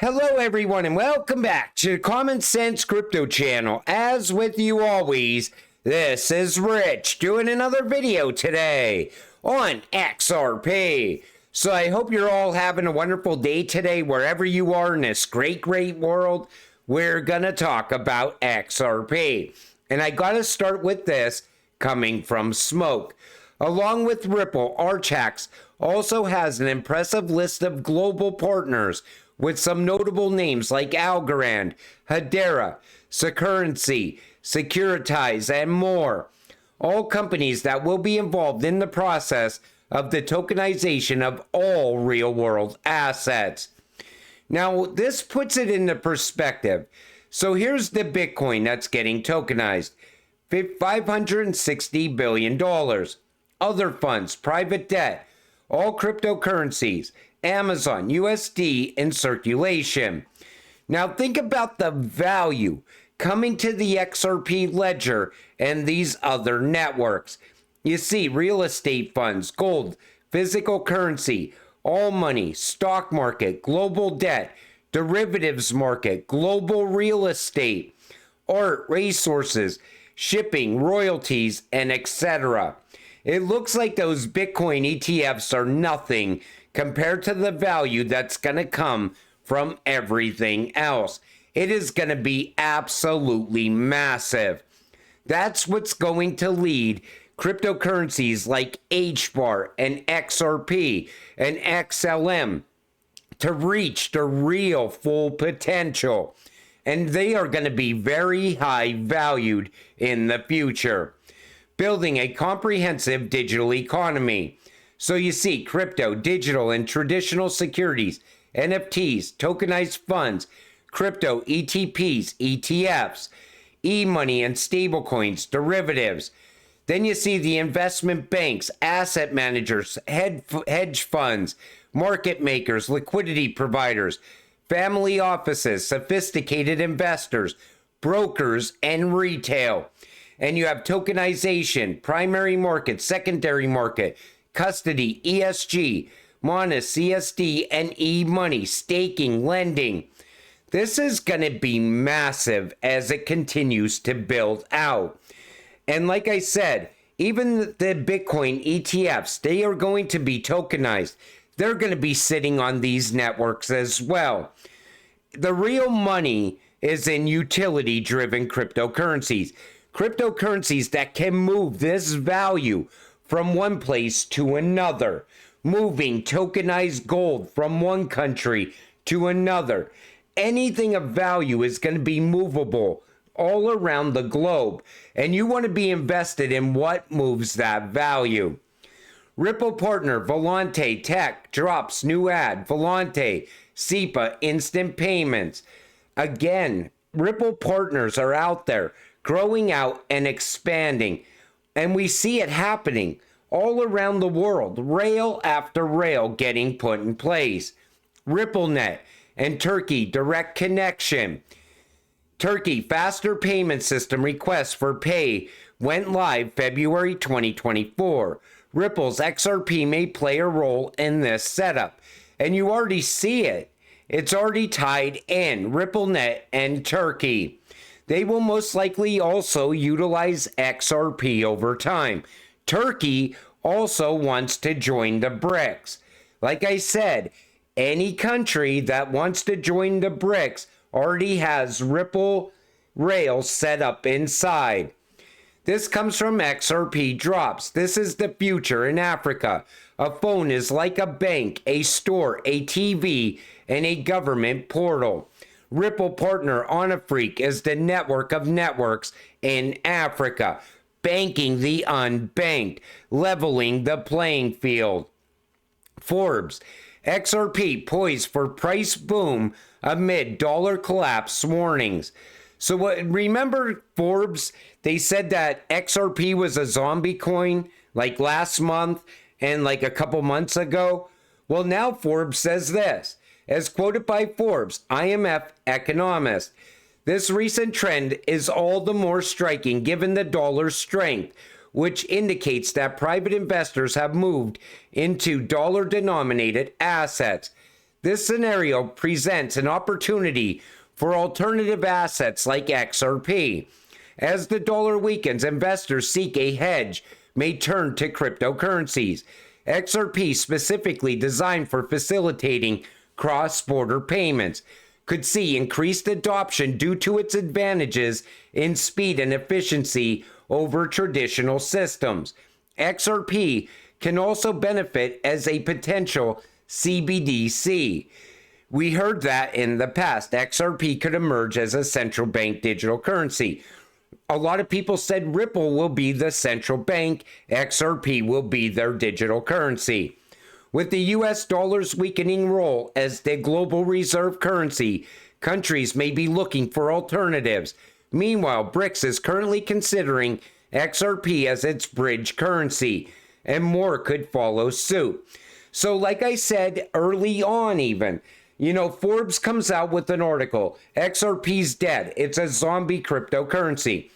Hello everyone and welcome back to the Common Sense Crypto channel. As with you always, this is Rich doing another video today on XRP. So I hope you're all having a wonderful day today wherever you are in this great world. We're gonna talk about XRP. And I gotta start with this coming from Smoke. Along with Ripple, Archax also has an impressive list of global partners with some notable names like Algorand, Hedera, Securrency, Securitize, and more. All companies that will be involved in the process of the tokenization of all real-world assets. Now, this puts it into perspective. So here's the Bitcoin that's getting tokenized. $560 billion. Other funds, private debt, all cryptocurrencies, Amazon, USD in circulation. Now think about the value coming to the XRP ledger and these other networks. You see real estate funds, gold, physical currency, all money, stock market, global debt, derivatives market, global real estate, art, resources, shipping, royalties, and etc. It looks like those Bitcoin ETFs are nothing compared to the value that's going to come from everything else. It is going to be absolutely massive. That's what's going to lead cryptocurrencies like HBAR and XRP and XLM to reach their real full potential. And they are going to be very high valued in the future. Building a comprehensive digital economy. So you see crypto, digital, and traditional securities, NFTs, tokenized funds, crypto, ETPs, ETFs, e-money and stablecoins, derivatives. Then you see the investment banks, asset managers, hedge funds, market makers, liquidity providers, family offices, sophisticated investors, brokers, and retail. And you have tokenization, primary market, secondary market, custody, ESG, Monas, CSD, and e-money, staking, lending. This is going to be massive as it continues to build out. And like I said, even the Bitcoin ETFs, they are going to be tokenized. They're going to be sitting on these networks as well. The real money is in utility-driven cryptocurrencies. Cryptocurrencies that can move this value from one place to another, moving tokenized gold from one country to another. Anything of value is going to be movable all around the globe, and you want to be invested in what moves that value. Ripple partner Volante Tech drops new ad, Volante, SEPA, instant payments. Again, Ripple partners are out there growing out and expanding. And we see it happening all around the world, rail after rail getting put in place. RippleNet and Turkey direct connection. Turkey faster payment system requests for pay went live February 2024. Ripple's XRP may play a role in this setup. And you already see it. It's already tied in, RippleNet and Turkey. They will most likely also utilize XRP over time. Turkey also wants to join the BRICS. Like I said, any country that wants to join the BRICS already has Ripple rails set up inside. This comes from XRP drops. This is the future in Africa. A phone is like a bank, a store, a TV, and a government portal. Ripple partner Onafreak is the network of networks in Africa, banking the unbanked, leveling the playing field. Forbes, XRP poised for price boom amid dollar collapse warnings. So remember Forbes, they said that XRP was a zombie coin like last month and like a couple months ago? Well, now Forbes says this. As quoted by Forbes, IMF economist, this recent trend is all the more striking given the dollar's strength, which indicates that private investors have moved into dollar-denominated assets. This scenario presents an opportunity for alternative assets like XRP. As the dollar weakens, investors seek a hedge may turn to cryptocurrencies. XRP, specifically designed for facilitating cross-border payments, could see increased adoption due to its advantages in speed and efficiency over traditional systems. XRP can also benefit as a potential CBDC. We heard that in the past. XRP could emerge as a central bank digital currency. A lot of people said Ripple will be the central bank, XRP will be their digital currency. With the US dollar's weakening role as the global reserve currency, countries may be looking for alternatives. Meanwhile, BRICS is currently considering XRP as its bridge currency, and more could follow suit. So like I said early on even, Forbes comes out with an article, XRP's dead, it's a zombie cryptocurrency.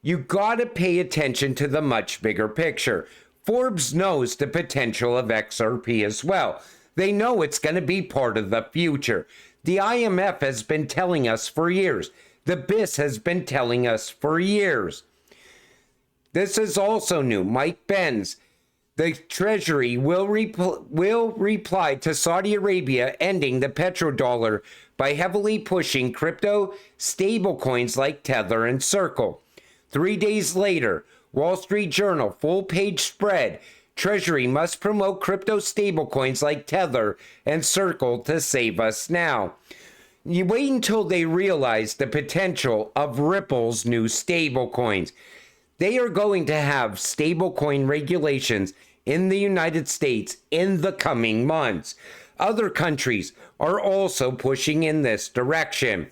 You gotta pay attention to the much bigger picture. Forbes knows the potential of XRP as well. They know it's going to be part of the future. The IMF has been telling us for years. The BIS has been telling us for years. This is also new. Mike Benz, the Treasury will reply to Saudi Arabia ending the petrodollar by heavily pushing crypto stablecoins like Tether and Circle. 3 days later, Wall Street Journal, full-page spread, Treasury must promote crypto stablecoins like Tether and Circle to save us now. You wait until they realize the potential of Ripple's new stablecoins. They are going to have stablecoin regulations in the United States in the coming months. Other countries are also pushing in this direction.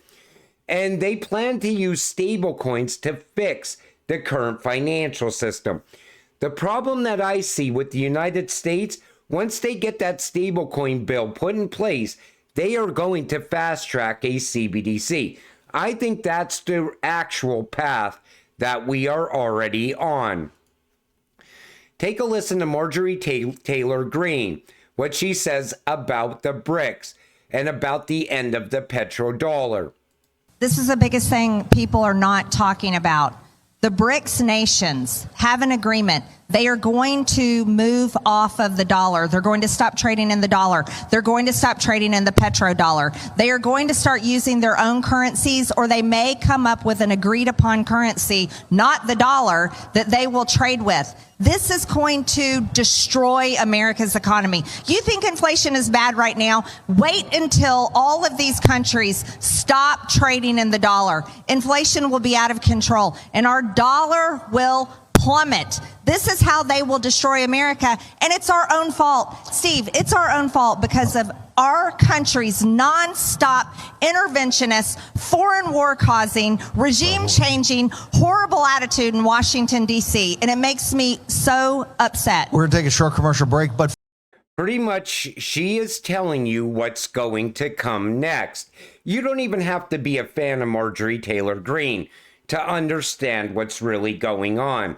And they plan to use stablecoins to fix the current financial system. The problem that I see with the United States, once they get that stablecoin bill put in place, they are going to fast track a CBDC. I think that's the actual path that we are already on. Take a listen to Marjorie Taylor Greene, what she says about the BRICS and about the end of the petrodollar. This is the biggest thing people are not talking about. The BRICS nations have an agreement. They are going to move off of the dollar. They're going to stop trading in the dollar. They're going to stop trading in the petrodollar. They are going to start using their own currencies, or they may come up with an agreed upon currency, not the dollar, that they will trade with. This is going to destroy America's economy. You think inflation is bad right now? Wait until all of these countries stop trading in the dollar. Inflation will be out of control, and our dollar will plummet. This is how they will destroy America, and it's our own fault. Steve, it's our own fault because of our country's nonstop interventionist, foreign war causing, regime changing, horrible attitude in Washington, D.C., and it makes me so upset. We're going to take a short commercial break, but pretty much she is telling you what's going to come next. You don't even have to be a fan of Marjorie Taylor Greene to understand what's really going on.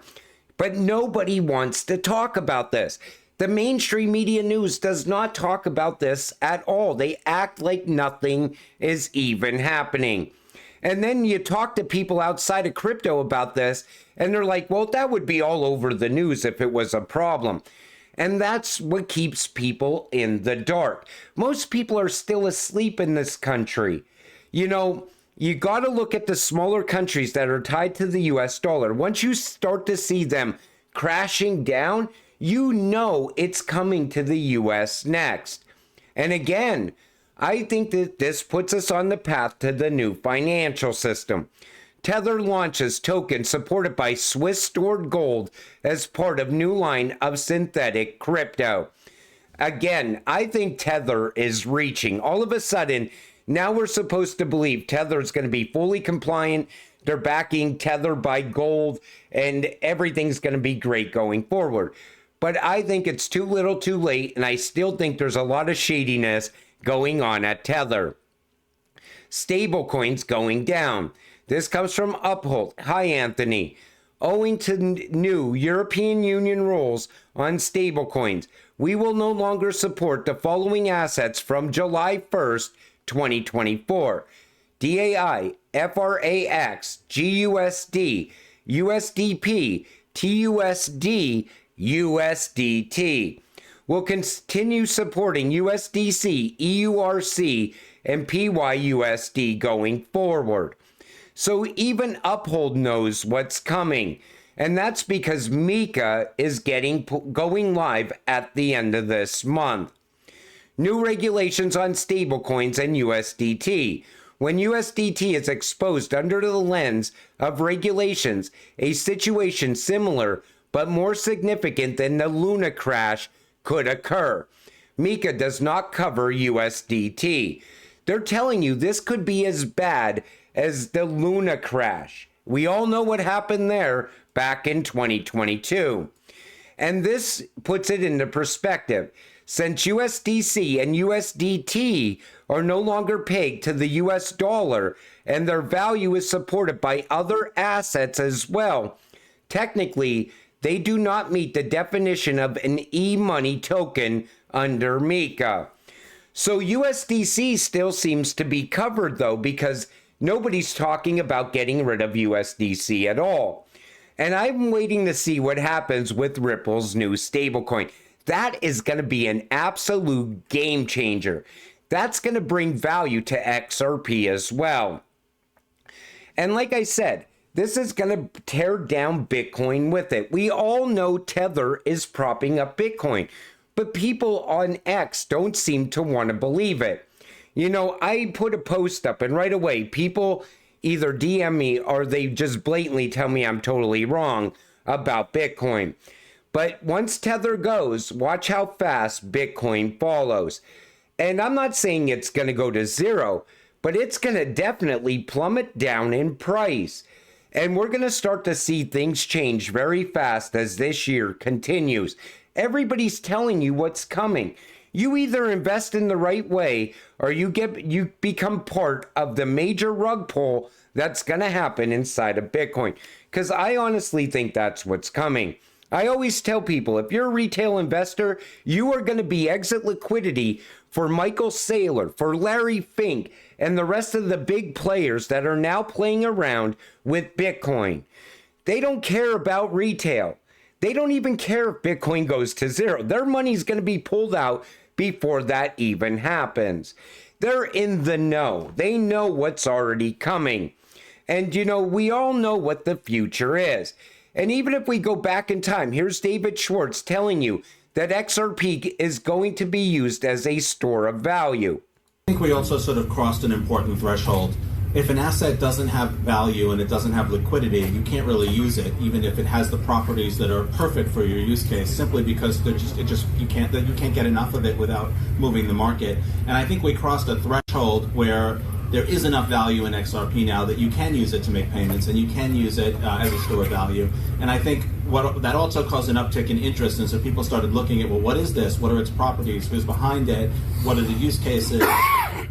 But nobody wants to talk about this. The mainstream media news does not talk about this at all. They act like nothing is even happening. And then you talk to people outside of crypto about this, and they're like, well, that would be all over the news if it was a problem. And that's what keeps people in the dark. Most people are still asleep in this country. You got to look at the smaller countries that are tied to the US dollar. Once you start to see them crashing down, you know it's coming to the US next. And again, I think that this puts us on the path to the new financial system. Tether launches token supported by Swiss stored gold as part of new line of synthetic crypto. Again, I think Tether is reaching. All of a sudden, now we're supposed to believe Tether is going to be fully compliant. They're backing Tether by gold, and everything's going to be great going forward. But I think it's too little too late, and I still think there's a lot of shadiness going on at Tether. Stablecoins going down. This comes from Uphold. Hi, Anthony. owing to new European Union rules on stablecoins, we will no longer support the following assets from July 1st, 2024. DAI, FRAX, GUSD, USDP, TUSD, USDT. We'll continue supporting USDC, EURC, and PYUSD going forward. So even Uphold knows what's coming, and that's because Mika is going live at the end of this month. New regulations on stablecoins and USDT. When USDT is exposed under the lens of regulations, a situation similar but more significant than the Luna crash could occur. Mika does not cover USDT. They're telling you this could be as bad as the Luna crash. We all know what happened there back in 2022. And this puts it into perspective. Since USDC and USDT are no longer pegged to the US dollar and their value is supported by other assets as well, technically, they do not meet the definition of an e-money token under Mika. So USDC still seems to be covered though, because nobody's talking about getting rid of USDC at all. And I'm waiting to see what happens with Ripple's new stablecoin. That is going to be an absolute game changer. That's going to bring value to XRP as well. And like I said, this is going to tear down Bitcoin with it. We all know Tether is propping up Bitcoin, but people on X don't seem to want to believe it. You know, I put a post up and right away people either DM me or they just blatantly tell me I'm totally wrong about Bitcoin. But once Tether goes, watch how fast Bitcoin follows. And I'm not saying it's going to go to zero, but it's going to definitely plummet down in price. And we're going to start to see things change very fast as this year continues. Everybody's telling you what's coming. You either invest in the right way or you become part of the major rug pull that's going to happen inside of Bitcoin. Because I honestly think that's what's coming. I always tell people, if you're a retail investor, you are going to be exit liquidity for Michael Saylor, for Larry Fink, and the rest of the big players that are now playing around with Bitcoin. They don't care about retail. They don't even care if Bitcoin goes to zero. Their money's going to be pulled out before that even happens. They're in the know. They know what's already coming. And, you know, we all know what the future is. And even if we go back in time, here's David Schwartz telling you that XRP is going to be used as a store of value. I think we also sort of crossed an important threshold. If an asset doesn't have value and it doesn't have liquidity, you can't really use it, even if it has the properties that are perfect for your use case, simply because you can't get enough of it without moving the market. And I think we crossed a threshold where there is enough value in XRP now that you can use it to make payments and you can use it as a store of value. And I think that also caused an uptick in interest, and so people started looking at, well, what is this? What are its properties? Who's behind it? What are the use cases?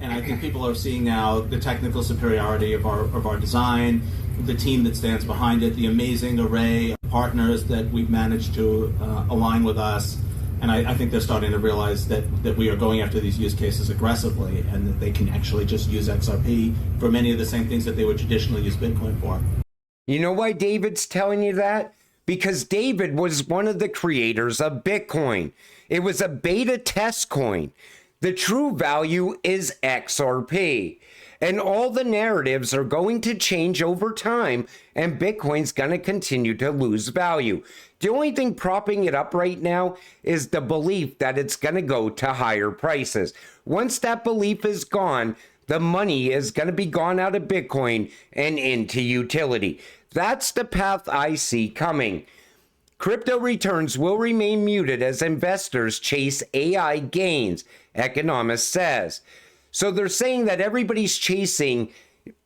And I think people are seeing now the technical superiority of our design, the team that stands behind it, the amazing array of partners that we've managed to align with us. And I think they're starting to realize that we are going after these use cases aggressively and that they can actually just use XRP for many of the same things that they would traditionally use Bitcoin for. You know why David's telling you that? Because David was one of the creators of Bitcoin. It was a beta test coin. The true value is XRP. And all the narratives are going to change over time, and Bitcoin's going to continue to lose value. The only thing propping it up right now is the belief that it's going to go to higher prices. Once that belief is gone, the money is going to be gone out of Bitcoin and into utility. That's the path I see coming. Crypto returns will remain muted as investors chase AI gains, Economist says. So they're saying that everybody's chasing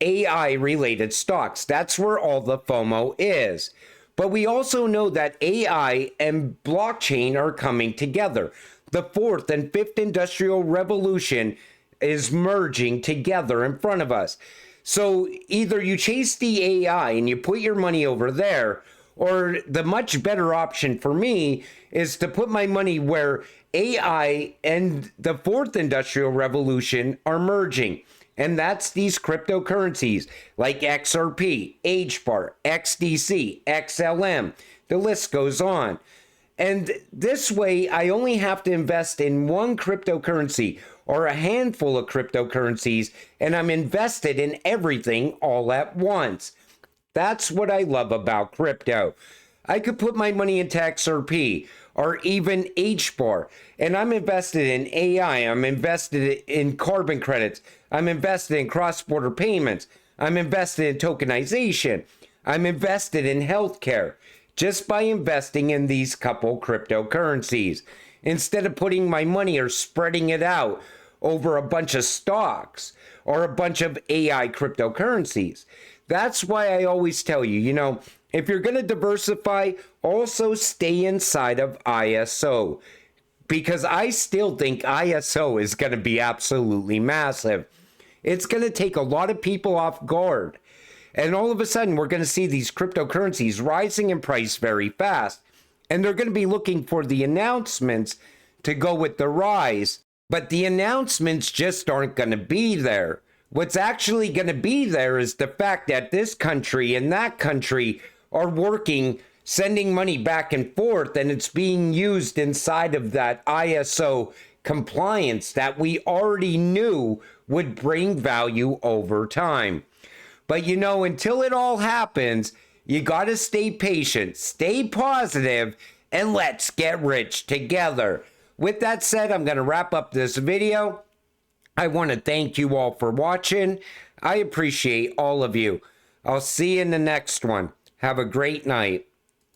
AI-related stocks. That's where all the FOMO is. But we also know that AI and blockchain are coming together. The fourth and fifth industrial revolution is merging together in front of us. So either you chase the AI and you put your money over there, Or the much better option for me is to put my money where AI and the fourth industrial revolution are merging. And that's these cryptocurrencies like XRP, HBAR, XDC, XLM. The list goes on. And this way, I only have to invest in one cryptocurrency or a handful of cryptocurrencies, and I'm invested in everything all at once. That's what I love about crypto. I could put my money into XRP or even HBAR, and I'm invested in AI. I'm invested in carbon credits. I'm invested in cross-border payments. I'm invested in tokenization. I'm invested in healthcare just by investing in these couple cryptocurrencies instead of putting my money or spreading it out over a bunch of stocks or a bunch of AI cryptocurrencies. That's why I always tell you, if you're going to diversify, also stay inside of ISO, because I still think ISO is going to be absolutely massive. It's going to take a lot of people off guard. And all of a sudden, we're going to see these cryptocurrencies rising in price very fast. And they're going to be looking for the announcements to go with the rise. But the announcements just aren't going to be there. What's actually going to be there is the fact that this country and that country are working, sending money back and forth, and it's being used inside of that ISO compliance that we already knew would bring value over time. But until it all happens, you got to stay patient, stay positive, and let's get rich together. With that said, I'm going to wrap up this video. I want to thank you all for watching. I appreciate all of you. I'll see you in the next one. Have a great night.